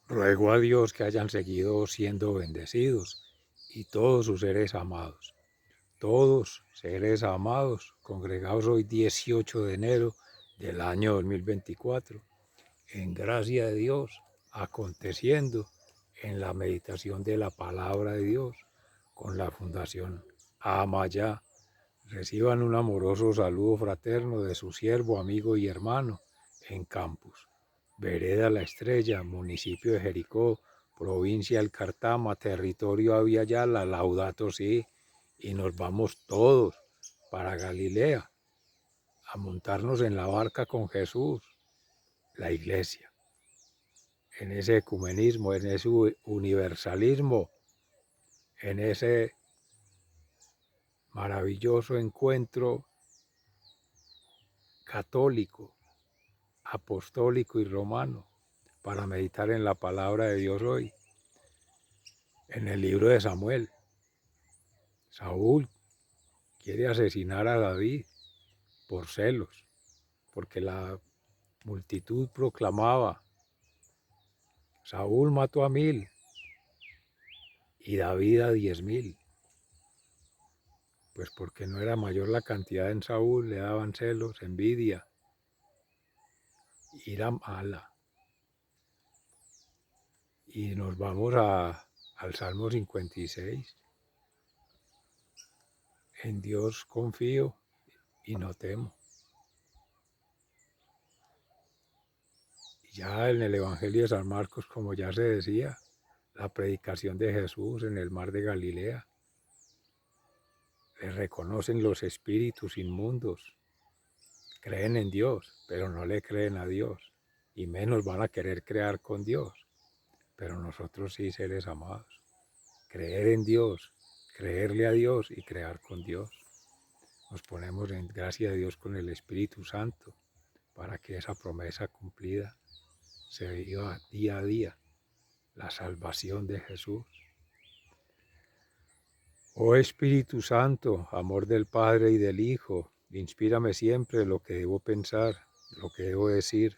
Ruego a Dios que hayan seguido siendo bendecidos y todos sus seres amados. Todos seres amados, congregados hoy 18 de enero del año 2024, en gracia de Dios, aconteciendo en la meditación de la palabra de Dios con la Fundación Amayá. Reciban un amoroso saludo fraterno de su siervo, amigo y hermano en Campus. Vereda La Estrella, municipio de Jericó, provincia del Cartama, territorio Aviala, Laudato Si, y nos vamos todos para Galilea a montarnos en la barca con Jesús, la iglesia, en ese ecumenismo, en ese universalismo, en ese maravilloso encuentro católico, apostólico y romano, para meditar en la palabra de Dios hoy. En el libro de Samuel, Saúl quiere asesinar a David por celos, porque la multitud proclamaba: Saúl mató a 1000 y David a 10.000. Pues porque no era mayor la cantidad en Saúl, le daban celos, envidia, ira mala. Y nos vamos al Salmo 56. En Dios confío y no temo. Y ya en el Evangelio de San Marcos, como ya se decía, la predicación de Jesús en el mar de Galilea. Le reconocen los espíritus inmundos. Creen en Dios, pero no le creen a Dios. Y menos van a querer crear con Dios. Pero nosotros sí, seres amados. Creer en Dios, creerle a Dios y crear con Dios. Nos ponemos en gracia de Dios con el Espíritu Santo para que esa promesa cumplida se viva día a día, la salvación de Jesús. Oh Espíritu Santo, amor del Padre y del Hijo, inspírame siempre lo que debo pensar, lo que debo decir,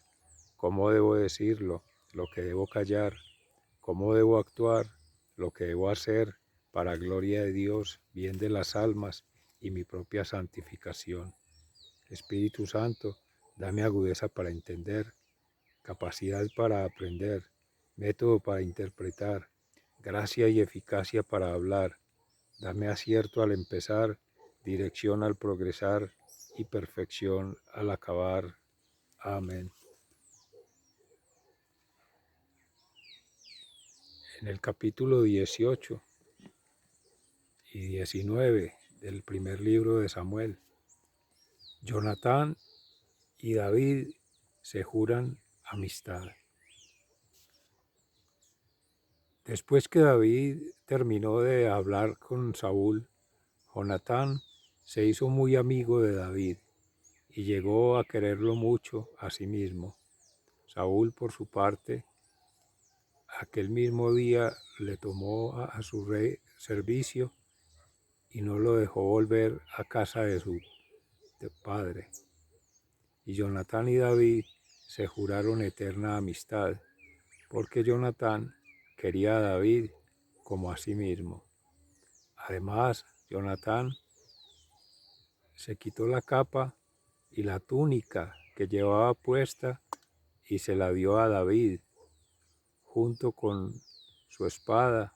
cómo debo decirlo, lo que debo callar, cómo debo actuar, lo que debo hacer, para gloria de Dios, bien de las almas y mi propia santificación. Espíritu Santo, dame agudeza para entender, capacidad para aprender, método para interpretar, gracia y eficacia para hablar. Dame acierto al empezar, dirección al progresar y perfección al acabar. Amén. En el capítulo 18 y 19 del primer libro de Samuel, Jonatán y David se juran amistad. Después que David terminó de hablar con Saúl, Jonatán se hizo muy amigo de David y llegó a quererlo mucho a sí mismo. Saúl, por su parte, aquel mismo día le tomó a su servicio y no lo dejó volver a casa de su padre. Y Jonatán y David se juraron eterna amistad, porque Jonatán quería a David como a sí mismo. Además, Jonatán se quitó la capa y la túnica que llevaba puesta y se la dio a David, junto con su espada,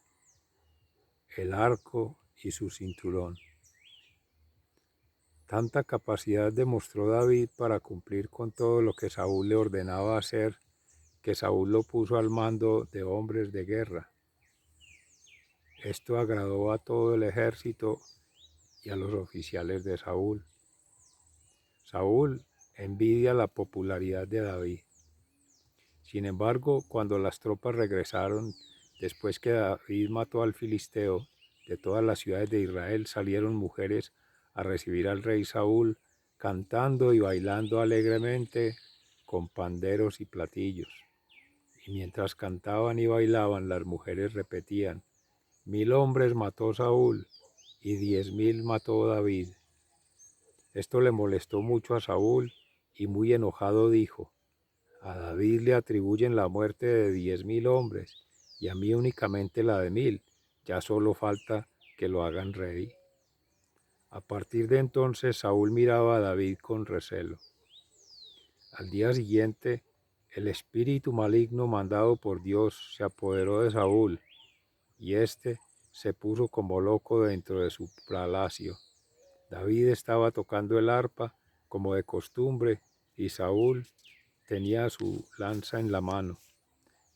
el arco y su cinturón. Tanta capacidad demostró David para cumplir con todo lo que Saúl le ordenaba hacer, que Saúl lo puso al mando de hombres de guerra. Esto agradó a todo el ejército y a los oficiales de Saúl. Saúl envidia la popularidad de David. Sin embargo, cuando las tropas regresaron, después que David mató al filisteo, de todas las ciudades de Israel salieron mujeres a recibir al rey Saúl, cantando y bailando alegremente con panderos y platillos. Y mientras cantaban y bailaban, las mujeres repetían: 1000 hombres mató Saúl y 10.000 mató David. Esto le molestó mucho a Saúl y muy enojado dijo: A David le atribuyen la muerte de 10.000 hombres y a mí únicamente la de 1.000. Ya solo falta que lo hagan rey. A partir de entonces Saúl miraba a David con recelo. Al día siguiente, el espíritu maligno mandado por Dios se apoderó de Saúl y éste se puso como loco dentro de su palacio. David estaba tocando el arpa como de costumbre y Saúl tenía su lanza en la mano.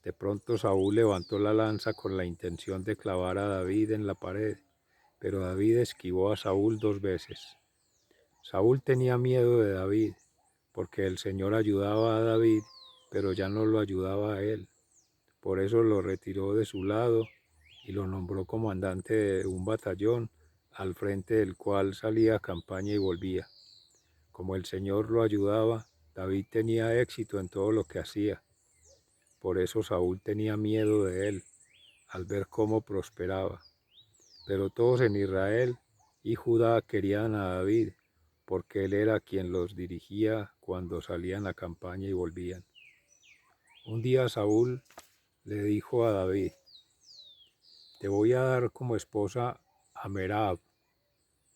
De pronto Saúl levantó la lanza con la intención de clavar a David en la pared, pero David esquivó a Saúl 2 veces. Saúl tenía miedo de David, porque el Señor ayudaba a David, pero ya no lo ayudaba a él. Por eso lo retiró de su lado y lo nombró comandante de un batallón, al frente del cual salía a campaña y volvía. Como el Señor lo ayudaba, David tenía éxito en todo lo que hacía. Por eso Saúl tenía miedo de él, al ver cómo prosperaba. Pero todos en Israel y Judá querían a David, porque él era quien los dirigía cuando salían a campaña y volvían. Un día Saúl le dijo a David: te voy a dar como esposa a Merab,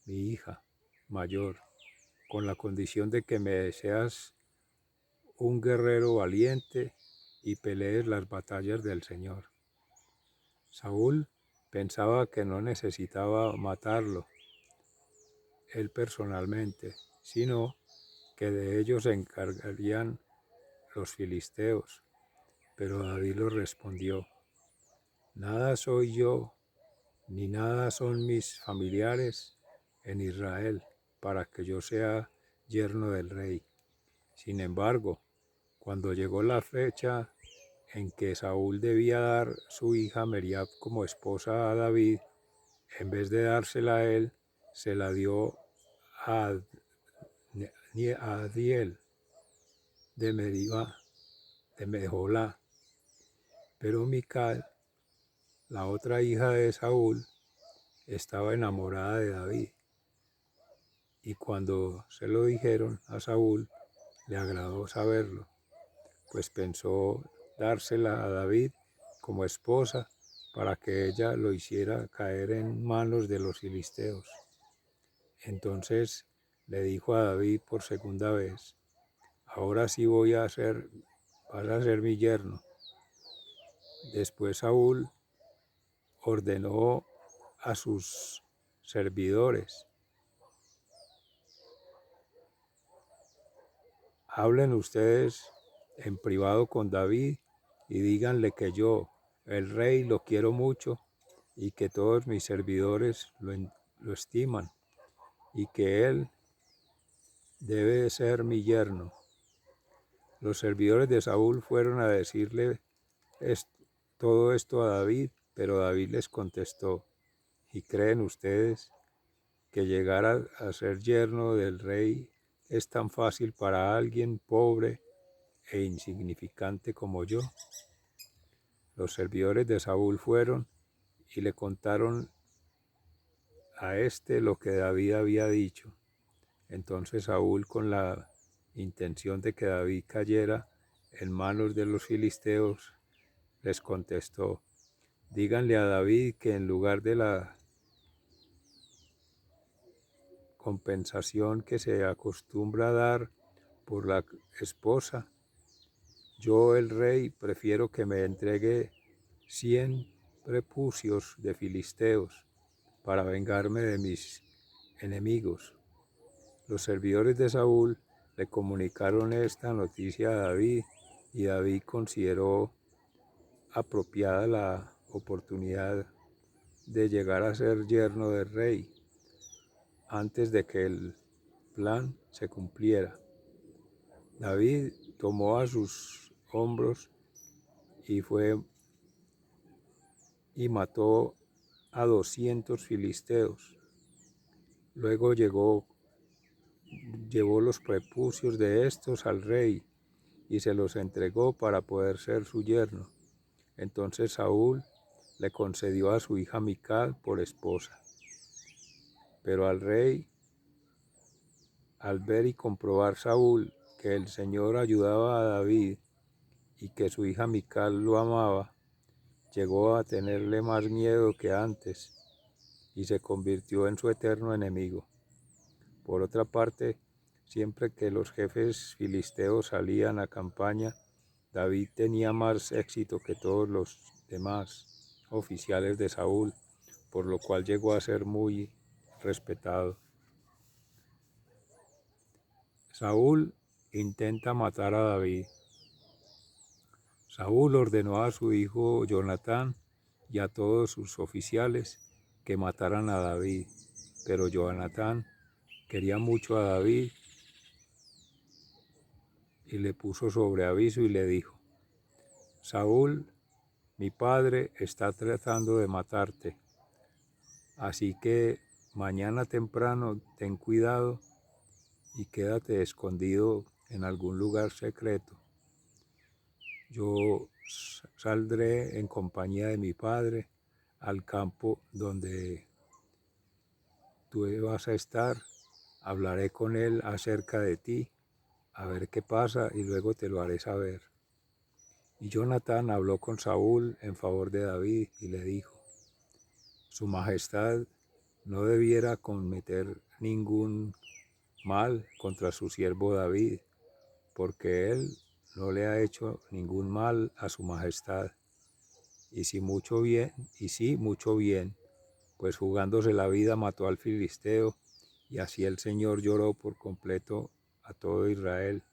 mi hija mayor, con la condición de que me seas un guerrero valiente y pelees las batallas del Señor. Saúl pensaba que no necesitaba matarlo él personalmente, sino que de ellos se encargarían los filisteos. Pero David le respondió: nada soy yo, ni nada son mis familiares en Israel, para que yo sea yerno del rey. Sin embargo, cuando llegó la fecha en que Saúl debía dar su hija Meriab como esposa a David, en vez de dársela a él, se la dio a Adiel de Medivá, de Mejolá. Pero Mical, la otra hija de Saúl, estaba enamorada de David. Y cuando se lo dijeron a Saúl, le agradó saberlo, pues pensó dársela a David como esposa para que ella lo hiciera caer en manos de los filisteos. Entonces le dijo a David por segunda vez: ahora sí vas a ser mi yerno. Después Saúl ordenó a sus servidores: hablen ustedes en privado con David y díganle que yo, el rey, lo quiero mucho y que todos mis servidores lo estiman y que él debe ser mi yerno. Los servidores de Saúl fueron a decirle todo esto a David, pero David les contestó: ¿y creen ustedes que llegar a ser yerno del rey es tan fácil para alguien pobre e insignificante como yo? Los servidores de Saúl fueron y le contaron a éste lo que David había dicho. Entonces Saúl, con la intención de que David cayera en manos de los filisteos, les contestó: díganle a David que en lugar de la compensación que se acostumbra dar por la esposa, yo, el rey, prefiero que me entregue 100 prepucios de filisteos para vengarme de mis enemigos. Los servidores de Saúl le comunicaron esta noticia a David y David consideró apropiada la oportunidad de llegar a ser yerno del rey antes de que el plan se cumpliera. David tomó a sus hombros y fue y mató a 200 filisteos. Luego llevó los prepucios de estos al rey y se los entregó para poder ser su yerno. Entonces Saúl le concedió a su hija Mical por esposa. Pero al rey, al ver y comprobar Saúl que el Señor ayudaba a David y que su hija Mical lo amaba, llegó a tenerle más miedo que antes y se convirtió en su eterno enemigo. Por otra parte, siempre que los jefes filisteos salían a campaña, David tenía más éxito que todos los demás oficiales de Saúl, por lo cual llegó a ser muy respetado. Saúl intenta matar a David. Saúl ordenó a su hijo Jonatán y a todos sus oficiales que mataran a David, pero Jonatán quería mucho a David y le puso sobre aviso y le dijo: Saúl, mi padre, está tratando de matarte, así que mañana temprano ten cuidado y quédate escondido en algún lugar secreto. Yo saldré en compañía de mi padre al campo donde tú vas a estar, hablaré con él acerca de ti, a ver qué pasa y luego te lo haré saber. Y Jonatán habló con Saúl en favor de David y le dijo: Su Majestad no debiera cometer ningún mal contra su siervo David, porque él no le ha hecho ningún mal a su Majestad. Y sí mucho bien, pues jugándose la vida mató al filisteo, y así el Señor lloró por completo a todo Israel,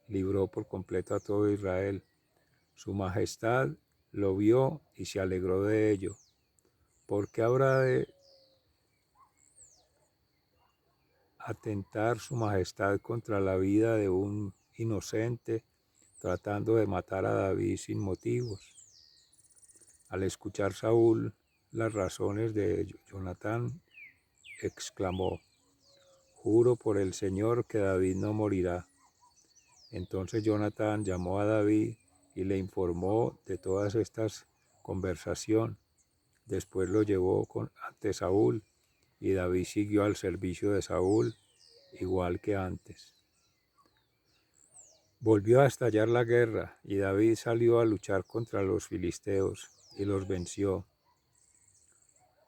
libró por completo a todo Israel. Su Majestad lo vio y se alegró de ello. ¿Por qué habrá de atentar su Majestad contra la vida de un inocente, tratando de matar a David sin motivos? Al escuchar Saúl las razones de Jonatán, exclamó: Juro por el Señor que David no morirá. Entonces Jonatán llamó a David y le informó de todas estas conversaciones. Después lo llevó ante Saúl, y David siguió al servicio de Saúl, igual que antes. Volvió a estallar la guerra, y David salió a luchar contra los filisteos, y los venció,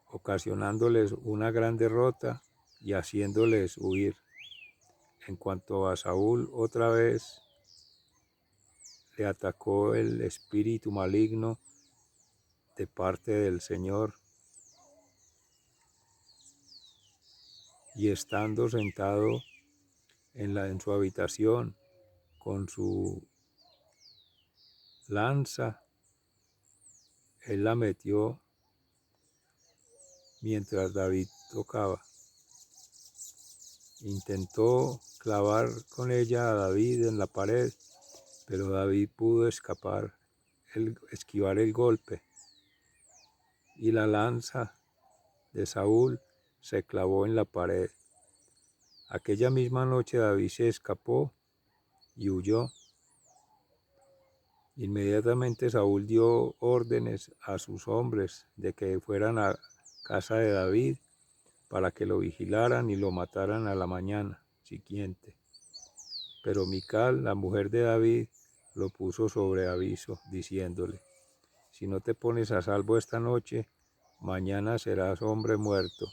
ocasionándoles una gran derrota y haciéndoles huir. En cuanto a Saúl, otra vez le atacó el espíritu maligno de parte del Señor, y estando sentado en su habitación con su lanza, él la metió mientras David tocaba. Intentó clavar con ella a David en la pared, pero David pudo esquivar el golpe, y la lanza de Saúl se clavó en la pared. Aquella misma noche David se escapó y huyó. Inmediatamente Saúl dio órdenes a sus hombres de que fueran a casa de David para que lo vigilaran y lo mataran a la mañana siguiente. Pero Mical, la mujer de David, lo puso sobre aviso, diciéndole: Si no te pones a salvo esta noche, mañana serás hombre muerto.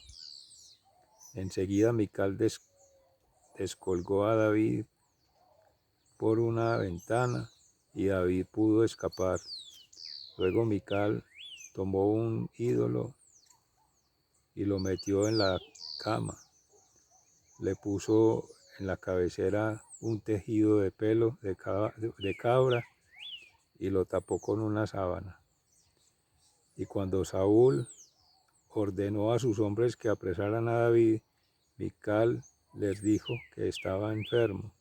Enseguida Mical descolgó a David por una ventana, y David pudo escapar. Luego Mical tomó un ídolo y lo metió en la cama. Le puso en la cabecera un tejido de pelo de cabra y lo tapó con una sábana. Y cuando Saúl ordenó a sus hombres que apresaran a David, Mical les dijo que estaba enfermo.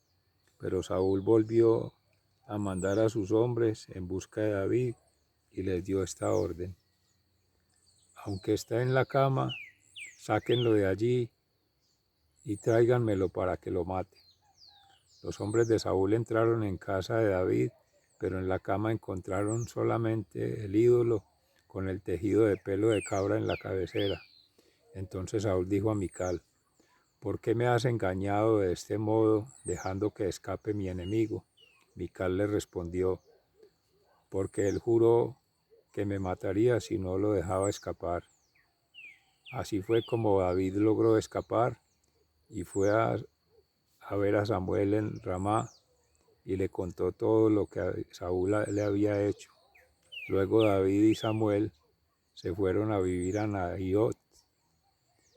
Pero Saúl volvió a mandar a sus hombres en busca de David y les dio esta orden: Aunque está en la cama, sáquenlo de allí y tráiganmelo para que lo mate. Los hombres de Saúl entraron en casa de David, pero en la cama encontraron solamente el ídolo con el tejido de pelo de cabra en la cabecera. Entonces Saúl dijo a Mical: ¿Por qué me has engañado de este modo, dejando que escape mi enemigo? Mical le respondió: porque él juró que me mataría si no lo dejaba escapar. Así fue como David logró escapar y fue a ver a Samuel en Ramá y le contó todo lo que Saúl le había hecho. Luego David y Samuel se fueron a vivir a Naiot,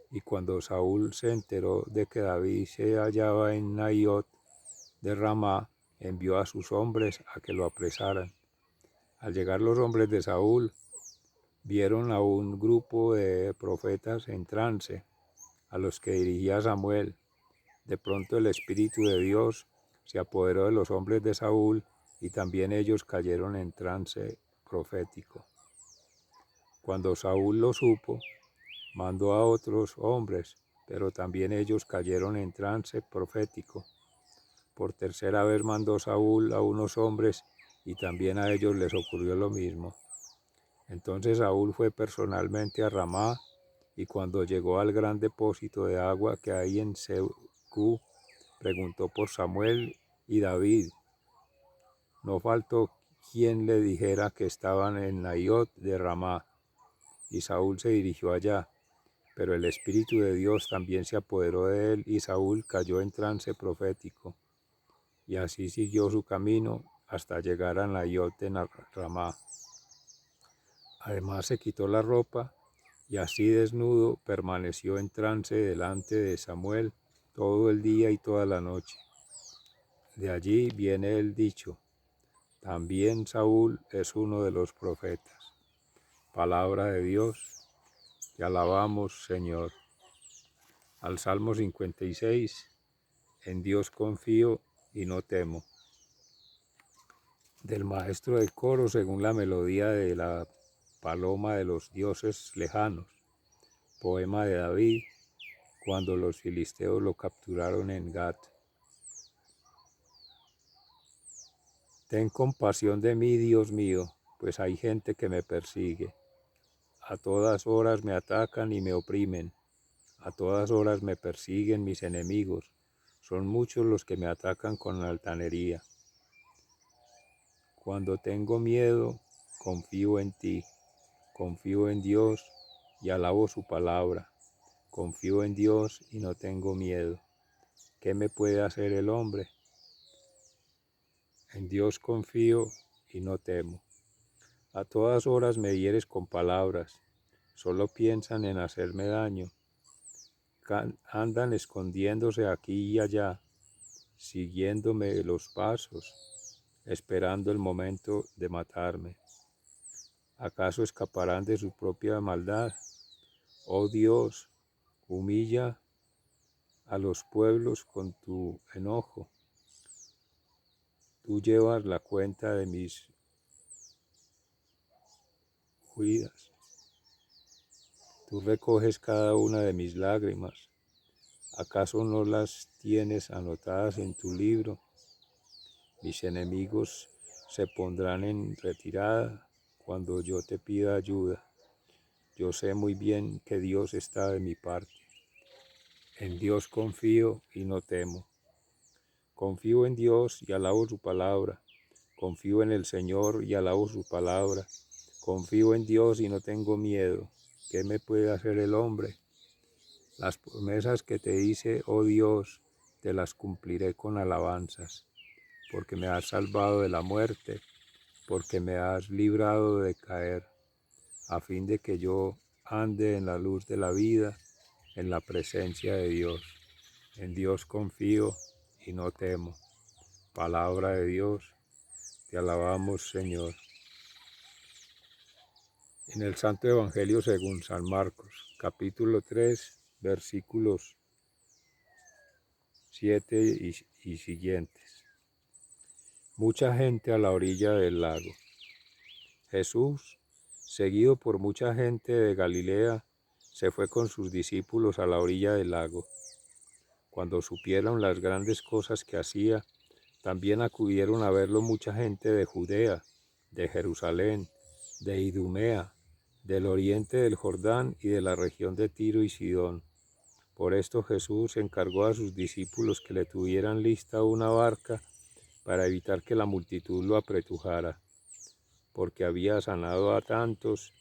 y cuando Saúl se enteró de que David se hallaba en Naiot de Ramá, envió a sus hombres a que lo apresaran. Al llegar los hombres de Saúl, vieron a un grupo de profetas en trance, a los que dirigía Samuel. De pronto el Espíritu de Dios se apoderó de los hombres de Saúl y también ellos cayeron en trance profético. Cuando Saúl lo supo, mandó a otros hombres, pero también ellos cayeron en trance profético. Por tercera vez mandó Saúl a unos hombres y también a ellos les ocurrió lo mismo. Entonces Saúl fue personalmente a Ramá, y cuando llegó al gran depósito de agua que hay en Secú, preguntó por Samuel y David. No faltó quien le dijera que estaban en Naiot de Ramá, y Saúl se dirigió allá. Pero el Espíritu de Dios también se apoderó de él, y Saúl cayó en trance profético. Y así siguió su camino hasta llegar a Naiot de Ramá. Además se quitó la ropa, y así desnudo permaneció en trance delante de Samuel todo el día y toda la noche. De allí viene el dicho: también Saúl es uno de los profetas. Palabra de Dios, te alabamos, Señor. Al Salmo 56, en Dios confío y no temo. Del maestro del coro según la melodía de la paloma de los dioses lejanos. Poema de David, cuando los filisteos lo capturaron en Gat. Ten compasión de mí, Dios mío, pues hay gente que me persigue. A todas horas me atacan y me oprimen. A todas horas me persiguen mis enemigos. Son muchos los que me atacan con altanería. Cuando tengo miedo, confío en ti. Confío en Dios y alabo su palabra. Confío en Dios y no tengo miedo. ¿Qué me puede hacer el hombre? En Dios confío y no temo. A todas horas me hieres con palabras. Solo piensan en hacerme daño. Andan escondiéndose aquí y allá, siguiéndome los pasos, esperando el momento de matarme. ¿Acaso escaparán de su propia maldad? Oh Dios, humilla a los pueblos con tu enojo. Tú llevas la cuenta de mis huidas. Tú recoges cada una de mis lágrimas. ¿Acaso no las tienes anotadas en tu libro? Mis enemigos se pondrán en retirada cuando yo te pida ayuda. Yo sé muy bien que Dios está de mi parte. En Dios confío y no temo. Confío en Dios y alabo su palabra. Confío en el Señor y alabo su palabra. Confío en Dios y no tengo miedo. ¿Qué me puede hacer el hombre? Las promesas que te hice, oh Dios, te las cumpliré con alabanzas, porque me has salvado de la muerte, porque me has librado de caer, a fin de que yo ande en la luz de la vida, en la presencia de Dios. En Dios confío y no temo. Palabra de Dios, te alabamos, Señor. En el Santo Evangelio según San Marcos, capítulo 3, versículos 7 y siguientes. Mucha gente a la orilla del lago. Jesús, seguido por mucha gente de Galilea, se fue con sus discípulos a la orilla del lago. Cuando supieron las grandes cosas que hacía, también acudieron a verlo mucha gente de Judea, de Jerusalén, de Idumea, del oriente del Jordán y de la región de Tiro y Sidón. Por esto Jesús encargó a sus discípulos que le tuvieran lista una barca para evitar que la multitud lo apretujara. porque había sanado a tantos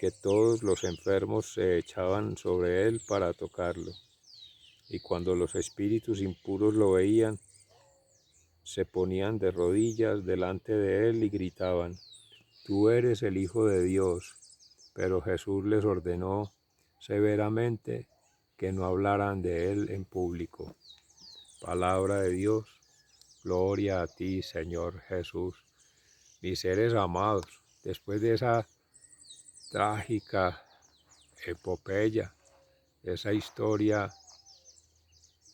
que todos los enfermos se echaban sobre él para tocarlo. Y cuando los espíritus impuros lo veían, se ponían de rodillas delante de él y gritaban: Tú eres el Hijo de Dios. Pero Jesús les ordenó severamente que no hablaran de él en público. Palabra de Dios. Gloria a ti, Señor Jesús. Mis seres amados, después de esa trágica epopeya, esa historia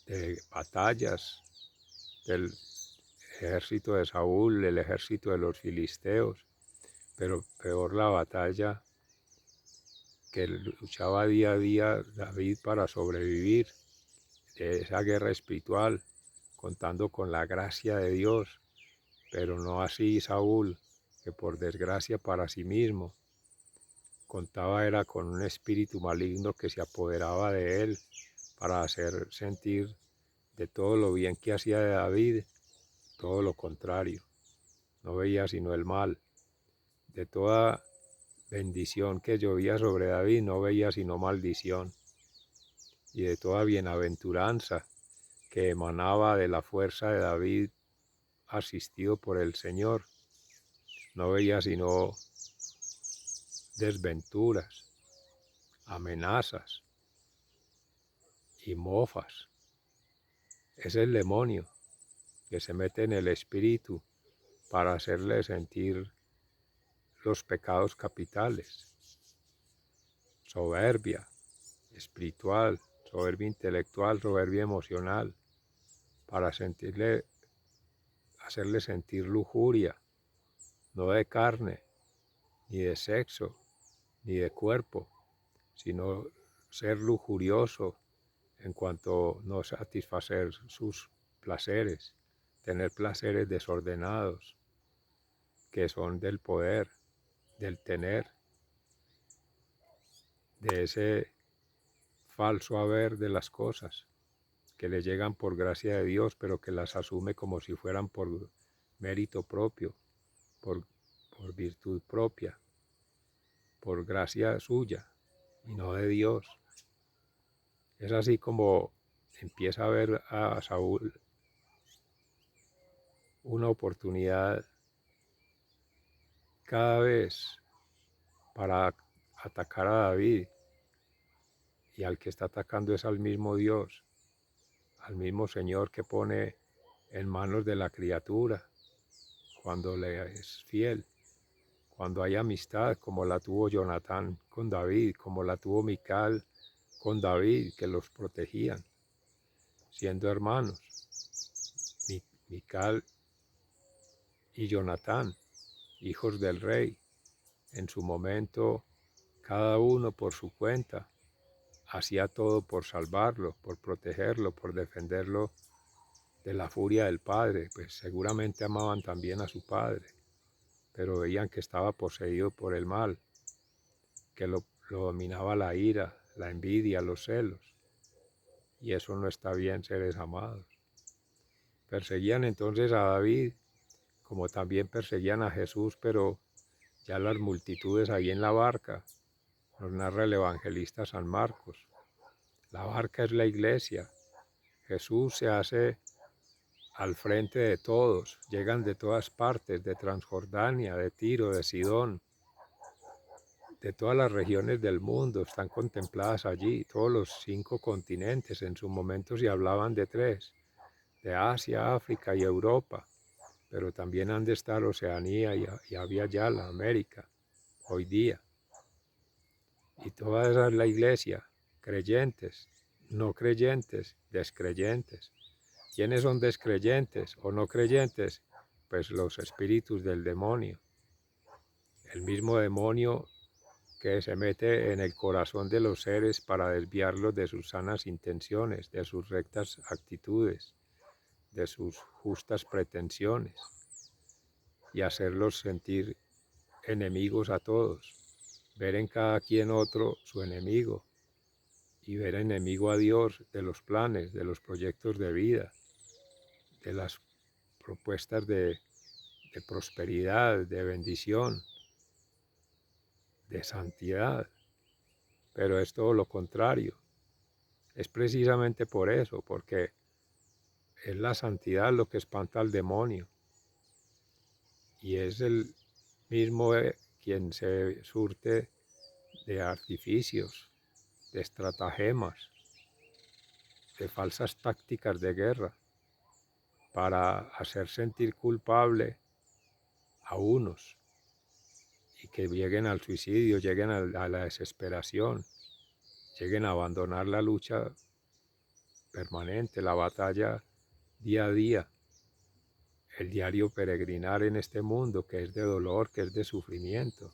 de batallas del ejército de Saúl, el ejército de los filisteos, pero peor la batalla que luchaba día a día David para sobrevivir, de esa guerra espiritual, contando con la gracia de Dios, pero no así Saúl, que por desgracia para sí mismo contaba era con un espíritu maligno que se apoderaba de él para hacer sentir de todo lo bien que hacía de David, todo lo contrario. No veía sino el mal. De toda bendición que llovía sobre David, no veía sino maldición. Y de toda bienaventuranza que emanaba de la fuerza de David, asistido por el Señor, no veía sino desventuras, amenazas y mofas. Es el demonio que se mete en el espíritu para hacerle sentir los pecados capitales: soberbia espiritual, soberbia intelectual, soberbia emocional, para hacerle sentir lujuria, no de carne, ni de sexo, ni de cuerpo, sino ser lujurioso en cuanto no satisfacer sus placeres, tener placeres desordenados, que son del poder, del tener, de ese falso haber de las cosas que le llegan por gracia de Dios, pero que las asume como si fueran por mérito propio, por virtud propia, por gracia suya y no de Dios. Es así como empieza a ver a Saúl una oportunidad cada vez para atacar a David, y al que está atacando es al mismo Dios, al mismo Señor que pone en manos de la criatura cuando le es fiel, cuando hay amistad como la tuvo Jonatán con David, como la tuvo Mical con David, que los protegían, siendo hermanos, Mical y Jonatán, hijos del rey, en su momento, cada uno por su cuenta, hacía todo por salvarlo, por protegerlo, por defenderlo de la furia del padre. Pues seguramente amaban también a su padre, pero veían que estaba poseído por el mal, que lo dominaba la ira, la envidia, los celos. Y eso no está bien, seres amados. Perseguían entonces a David, como también perseguían a Jesús, pero ya las multitudes ahí en la barca, nos narra el evangelista San Marcos. La barca es la iglesia. Jesús se hace al frente de todos. Llegan de todas partes, de Transjordania, de Tiro, de Sidón, de todas las regiones del mundo. Están contempladas allí, todos los 5 continentes. En su momento se hablaban de 3, de Asia, África y Europa. Pero también han de estar Oceanía y había ya la América, hoy día. Y toda esa es la iglesia, creyentes, no creyentes, descreyentes. ¿Quiénes son descreyentes o no creyentes? Pues los espíritus del demonio. El mismo demonio que se mete en el corazón de los seres para desviarlos de sus sanas intenciones, de sus rectas actitudes, de sus justas pretensiones, y hacerlos sentir enemigos a todos, ver en cada quien otro su enemigo, y ver enemigo a Dios de los planes, de los proyectos de vida, de las propuestas de prosperidad, de bendición, de santidad, pero es todo lo contrario. Es precisamente por eso, porque es la santidad lo que espanta al demonio, y es el mismo quien se surte de artificios, de estratagemas, de falsas tácticas de guerra, para hacer sentir culpable a unos y que lleguen al suicidio, lleguen a la desesperación, lleguen a abandonar la lucha permanente, la batalla día a día, el diario peregrinar en este mundo que es de dolor, que es de sufrimiento.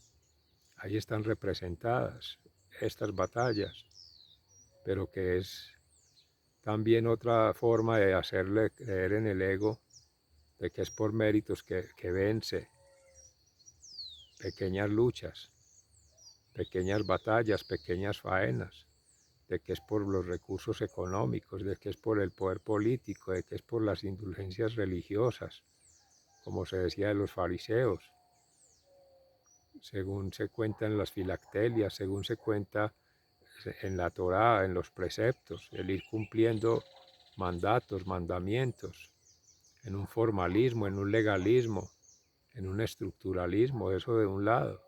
Ahí están representadas estas batallas, pero que es también otra forma de hacerle creer en el ego, de que es por méritos que vence pequeñas luchas, pequeñas batallas, pequeñas faenas, de que es por los recursos económicos, de que es por el poder político, de que es por las indulgencias religiosas, como se decía de los fariseos, según se cuenta en las filactelias, según se cuenta en la Torá, en los preceptos, el ir cumpliendo mandatos, mandamientos, en un formalismo, en un legalismo, en un estructuralismo, eso de un lado.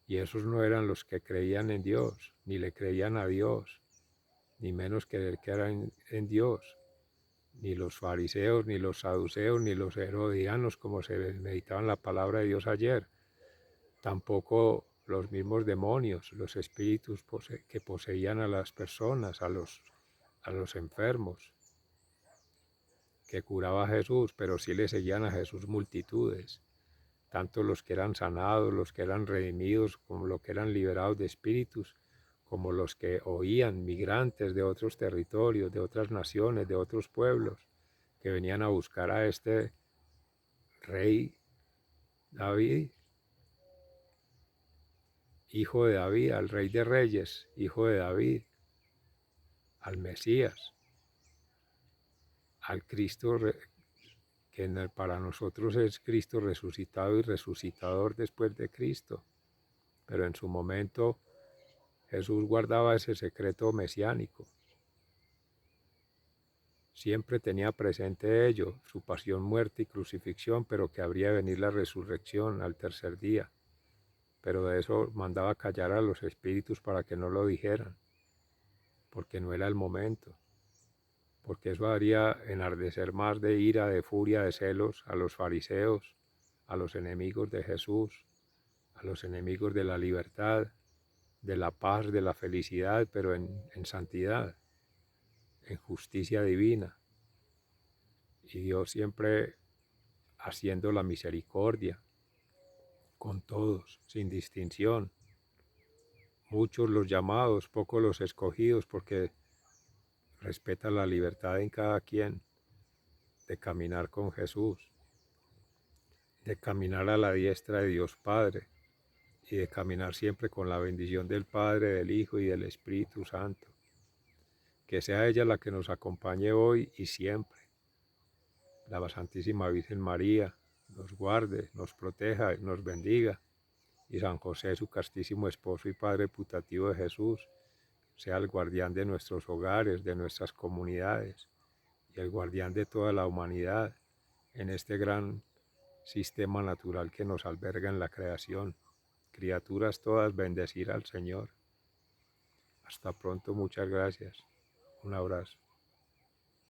Y esos no eran los que creían en Dios, ni le creían a Dios, ni menos que eran en Dios, ni los fariseos, ni los saduceos, ni los herodianos, como se meditaban la palabra de Dios ayer, tampoco los mismos demonios, los espíritus que poseían a las personas, a los enfermos, que curaba a Jesús, pero sí le seguían a Jesús multitudes, tanto los que eran sanados, los que eran redimidos, como los que eran liberados de espíritus, como los que oían, migrantes de otros territorios, de otras naciones, de otros pueblos, que venían a buscar a este rey David, hijo de David, al rey de reyes, hijo de David, al Mesías, al Cristo que para nosotros es Cristo resucitado y resucitador después de Cristo. Pero en su momento Jesús guardaba ese secreto mesiánico. Siempre tenía presente ello, su pasión, muerte y crucifixión, pero que habría de venir la resurrección al tercer día. Pero de eso mandaba callar a los espíritus para que no lo dijeran, porque no era el momento, porque eso haría enardecer más de ira, de furia, de celos a los fariseos, a los enemigos de Jesús, a los enemigos de la libertad, de la paz, de la felicidad, pero en santidad, en justicia divina. Y Dios siempre haciendo la misericordia con todos, sin distinción. Muchos los llamados, pocos los escogidos, porque respeta la libertad en cada quien de caminar con Jesús, de caminar a la diestra de Dios Padre y de caminar siempre con la bendición del Padre, del Hijo y del Espíritu Santo. Que sea ella la que nos acompañe hoy y siempre. La Santísima Virgen María nos guarde, nos proteja, nos bendiga. Y San José, su castísimo esposo y Padre putativo de Jesús, sea el guardián de nuestros hogares, de nuestras comunidades y el guardián de toda la humanidad en este gran sistema natural que nos alberga en la creación. Criaturas todas, bendecir al Señor. Hasta pronto, muchas gracias. Un abrazo.